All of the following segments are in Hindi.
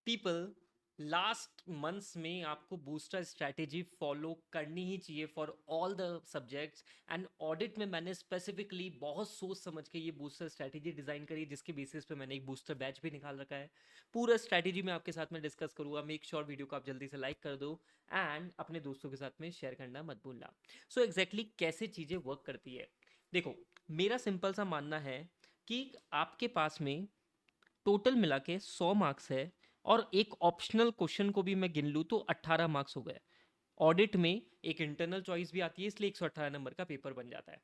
पीपल, लास्ट मंथ्स में आपको बूस्टर स्ट्रैटेजी फॉलो करनी ही चाहिए for all the subjects. And audit में मैंने स्पेसिफिकली बहुत सोच समझ के ये बूस्टर स्ट्रैटेजी डिजाइन करी, जिसके बेसिस पे मैंने एक बूस्टर बैच भी निकाल रखा है। पूरा स्ट्रैटेजी मैं आपके साथ में डिस्कस करूंगा। मेक श्योर वीडियो को आप जल्दी से लाइक कर दो एंड अपने दोस्तों के साथ में शेयर करना मत भूलना। सो एग्जैक्टली कैसे चीजें वर्क करती है, देखो, मेरा सिंपल सा मानना है कि आपके पास में टोटल मिला के 100 मार्क्स है, और एक ऑप्शनल क्वेश्चन को भी मैं गिन लूँ तो 18 मार्क्स हो गए। ऑडिट में एक इंटरनल चॉइस भी आती है, इसलिए 118 नंबर का पेपर बन जाता है।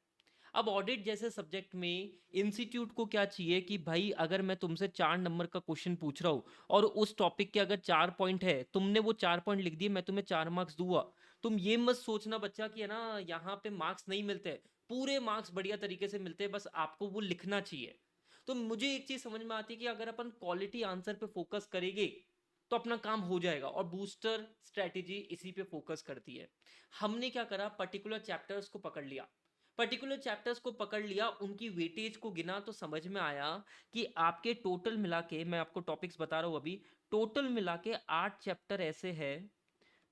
अब ऑडिट जैसे सब्जेक्ट में इंस्टीट्यूट को क्या चाहिए कि भाई अगर मैं तुमसे 4 नंबर का क्वेश्चन पूछ रहा हूँ और उस टॉपिक के अगर 4 पॉइंट है, तुमने वो 4 पॉइंट लिख दिए, मैं तुम्हें 4 मार्क्स दूंगा। तुम ये मत सोचना बच्चा कि है ना यहाँ पे मार्क्स नहीं मिलते, पूरे मार्क्स बढ़िया तरीके से मिलते हैं, बस आपको वो लिखना चाहिए। तो मुझे एक चीज समझ में आती है कि अगर अपन क्वालिटी आंसर पे फोकस करेंगे तो अपना काम हो जाएगा, और बूस्टर स्ट्रेटेजी इसी पे फोकस करती है। हमने क्या करा, पर्टिकुलर चैप्टर्स को पकड़ लिया, उनकी वेटेज को गिना, तो समझ में आया कि आपके टोटल मिला के, मैं आपको टॉपिक्स बता रहा हूं अभी, टोटल मिला के 8 चैप्टर ऐसे हैं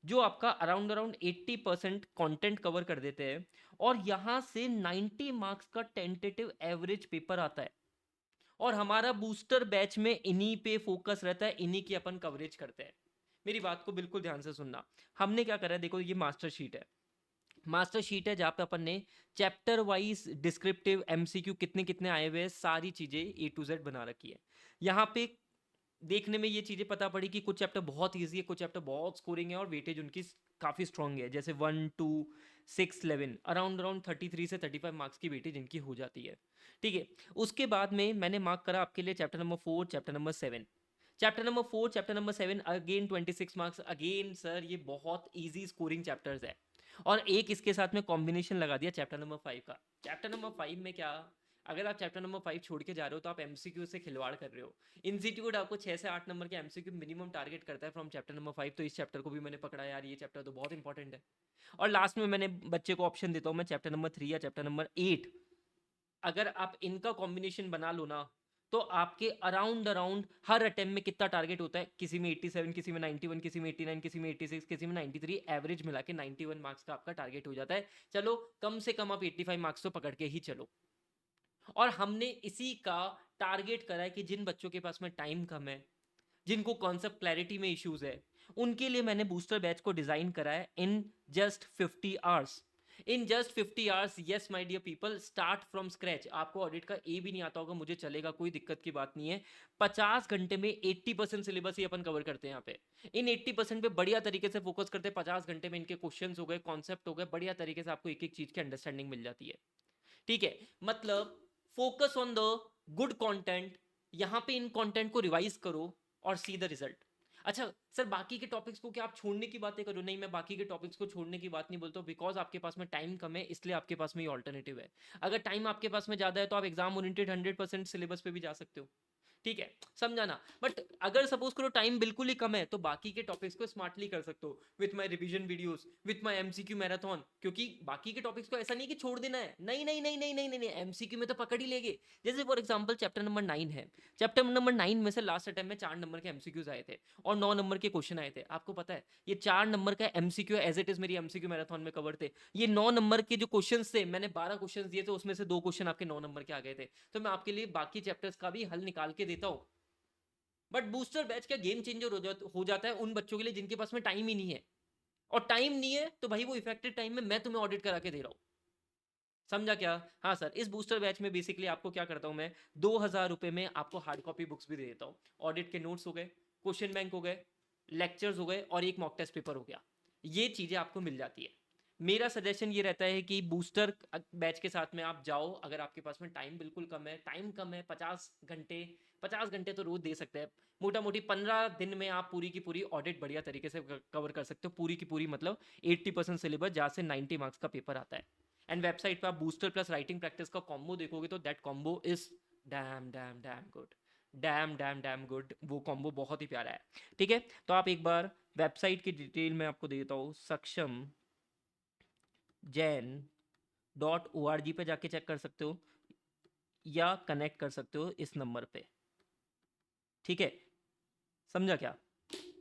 जो आपका अराउंड अराउंड 80% कंटेंट कवर कर देते हैं, और यहां से 90 मार्क्स का टेंटेटिव एवरेज पेपर आता है। और हमारा बूस्टर बैच में इन्हीं पे फोकस रहता है, इन्हीं की अपन कवरेज करते हैं। मेरी बात को बिल्कुल ध्यान से सुनना। हमने क्या करा है, देखो ये मास्टर शीट है जहाँ पे अपन ने चैप्टर वाइज डिस्क्रिप्टिव एमसीक्यू कितने कितने आए हुए हैं, सारी चीजें A to Z बना रखी है। यहाँ पे देखने में ये चीजें पता पड़ी कि कुछ चैप्टर बहुत ईजी है, कुछ चैप्टर बहुत स्कोरिंग है, और वेटेज उनकी काफी स्ट्रांग है, जैसे 1 2 6 11 अराउंड अराउंड 33 से 35 मार्क्स की वेटेज इनकी हो जाती है। ठीक है, उसके बाद में मैंने मार्क करा आपके लिए chapter number 4, chapter number 7 again 26 marks. Again sir ये बहुत इजी स्कोरिंग चैप्टर्स है, और एक इसके साथ में कॉम्बिनेशन लगा दिया चैप्टर नंबर 5 का। चैप्टर नंबर 5 में क्या, अगर आप चैप्टर नंबर 5 छोड़ के जा रहे हो तो आप एमसीक्यू से खिलवाड़ कर रहे हो। इंस्टीट्यूट आपको 6 से 8 नंबर के एमसीक्यू मिनिमम टारगेट करता है फ्रॉम चैप्टर नंबर 5, तो इस चैप्टर को भी मैंने पकड़ा यार, ये चैप्टर तो बहुत इंपॉर्टेंट है। और लास्ट में मैंने बच्चे को ऑप्शन देता हूँ, मैं चैप्टर नंबर 3 या चैप्टर नंबर 8, अगर आप इनका कॉम्बिनेशन बना लो ना, तो आपके अराउंड अराउंड हर अटेम्प्ट में कितना टारगेट होता है, किसी में 87, किसी में 91, किसी में 89, किसी में 86, किसी में 93, एवरेज मिला के 91 मार्क्स का आपका टारगेट हो जाता है। चलो कम से कम आप 85 मार्क्स तो पकड़ के ही चलो। और हमने इसी का टारगेट करा है कि जिन बच्चों के पास में टाइम कम है, जिनको कॉन्सेप्ट क्लैरिटी में इश्यूज है, उनके लिए मैंने बूस्टर बैच को डिजाइन करा है in just 50 hours. In just 50 hours, yes my dear people, start from scratch. आपको ऑडिट का ए भी नहीं आता होगा, मुझे चलेगा, कोई दिक्कत की बात नहीं है। 50 घंटे में 80% सिलेबस ही अपन कवर करते हैं यहाँ पे। इन 80% पे बढ़िया तरीके से फोकस करते हैं। 50 घंटे में इनके क्वेश्चंस हो गए, कॉन्सेप्ट हो गए, बढ़िया तरीके से आपको एक एक चीज की अंडरस्टैंडिंग मिल जाती है। ठीक है, मतलब focus on the good content, यहां पे इन कंटेंट को रिवाइज करो और सी द रिजल्ट। अच्छा सर, बाकी के टॉपिक्स को क्या आप छोड़ने की बातें करो? नहीं, मैं बाकी के टॉपिक्स को छोड़ने की बात नहीं बोलता हूं, बिकॉज आपके पास में टाइम कम है, इसलिए आपके पास में ये ऑल्टरनेटिव है। अगर टाइम आपके पास में ज्यादा है तो आप एग्जाम ओरिएंटेड 100% सिलेबस पे भी जा सकते हो। ठीक है, समझाना। बट अगर सपोज करो टाइम बिल्कुल ही कम है, तो बाकी के टॉपिक्स को स्मार्टली कर सकते हो with my revision videos, with my MCQ marathon. क्योंकि बाकी के टॉपिक्स को ऐसा नहीं कि छोड़ देना है, नहीं नहीं नहीं नहीं नहीं नहीं, नहीं एमसीक्यू में तो पकड़ ही लेंगे। जैसे फॉर एग्जांपल चैप्टर नंबर 9 है, चैप्टर नंबर 9 में से लास्ट अटेम्प्ट में 4 नंबर के एमसीक्यूज आए थे और 9 नंबर के क्वेश्चन आए थे। आपको पता है ये 4 नंबर का एमसीक्यू एज इट इज मेरी एमसीक्यू मैराथन में कवर थे। ये 9 नंबर के जो क्वेश्चन थे, मैंने 12 क्वेश्चन दिए थे, उसमें से 2 क्वेश्चन आपके 9 नंबर के आ गए थे। तो मैं आपके लिए बाकी चैप्टर्स का भी हल निकाल के देता हूँ। बट बूस्टर बैच का गेम चेंजर हो जाता है उन बच्चों के लिए जिनके पास में टाइम ही नहीं है। और टाइम नहीं है तो भाई वो इफेक्टिव टाइम में मैं तुम्हें ऑडिट करा के दे रहा हूं। समझा क्या? हाँ सर, इस बूस्टर बैच में बेसिकली आपको क्या करता हूं मैं, 2,000 रुपए में आपको हार्ड कॉपी बुक्स भी दे देता हूं। ऑडिट के नोट्स हो गए, क्वेश्चन बैंक हो गए, लेक्चर्स हो गए, और एक मॉक टेस्ट पेपर हो गया। ये चीजें आपको मिल जाती है। मेरा सजेशन ये रहता है कि बूस्टर बैच के साथ में आप जाओ अगर आपके पास में टाइम बिल्कुल कम है। टाइम कम है, 50 घंटे, 50 घंटे तो रोज दे सकते हैं। मोटा मोटी 15 दिन में आप पूरी की पूरी ऑडिट बढ़िया तरीके से कवर कर सकते हो, पूरी की पूरी, मतलब 80% सिलेबस जहाँ से 90 मार्क्स का पेपर आता है। एंड वेबसाइट पे आप बूस्टर प्लस राइटिंग प्रैक्टिस का कॉम्बो देखोगे तो that combo is damn dam damn good, dam dam damn good. वो कॉम्बो बहुत ही प्यारा है। ठीक है, तो आप एक बार वेबसाइट की डिटेल में आपको देता हूँ, सक्षम जैन .org पे जाके चेक कर सकते हो, या कनेक्ट कर सकते हो इस नंबर पे। ठीक है, समझा क्या?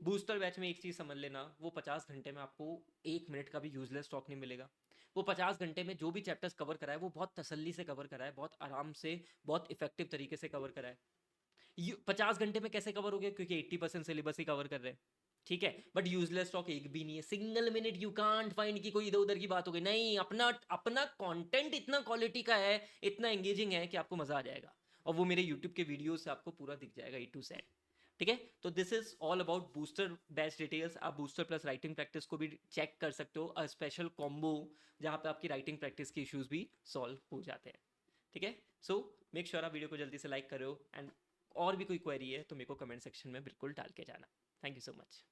बूस्टर बैच में एक चीज़ समझ लेना, वो 50 घंटे में आपको 1 मिनट का भी यूजलेस स्टॉक नहीं मिलेगा। वो 50 घंटे में जो भी चैप्टर्स कवर कराए वो बहुत तसल्ली से कवर कराए, बहुत आराम से, बहुत इफेक्टिव तरीके से कवर कराए। 50 घंटे में कैसे कवर हो गया? क्योंकि 80% सिलेबस ही कवर कर रहे हैं, ठीक है। बट यूजलेस स्टॉक एक भी नहीं है, single minute you can't find कि कोई इधर उधर की बात हो गई, नहीं, अपना अपना कंटेंट इतना क्वालिटी का है, इतना एंगेजिंग है कि आपको मजा आ जाएगा। और वो मेरे यूट्यूब के वीडियो से आपको पूरा दिख जाएगा ए टू जेड, ठीक है। तो this is all about booster batch details. आप बूस्टर प्लस राइटिंग प्रैक्टिस को भी चेक कर सकते हो, अ स्पेशल कॉम्बो जहाँ पे आपकी राइटिंग प्रैक्टिस के इश्यूज भी सॉल्व हो जाते हैं, ठीक है। सो मेक श्योर आप वीडियो को जल्दी से लाइक करो, एंड और भी कोई क्वेरी है तो मेरे को कमेंट सेक्शन में बिल्कुल डाल के जाना। Thank you so much.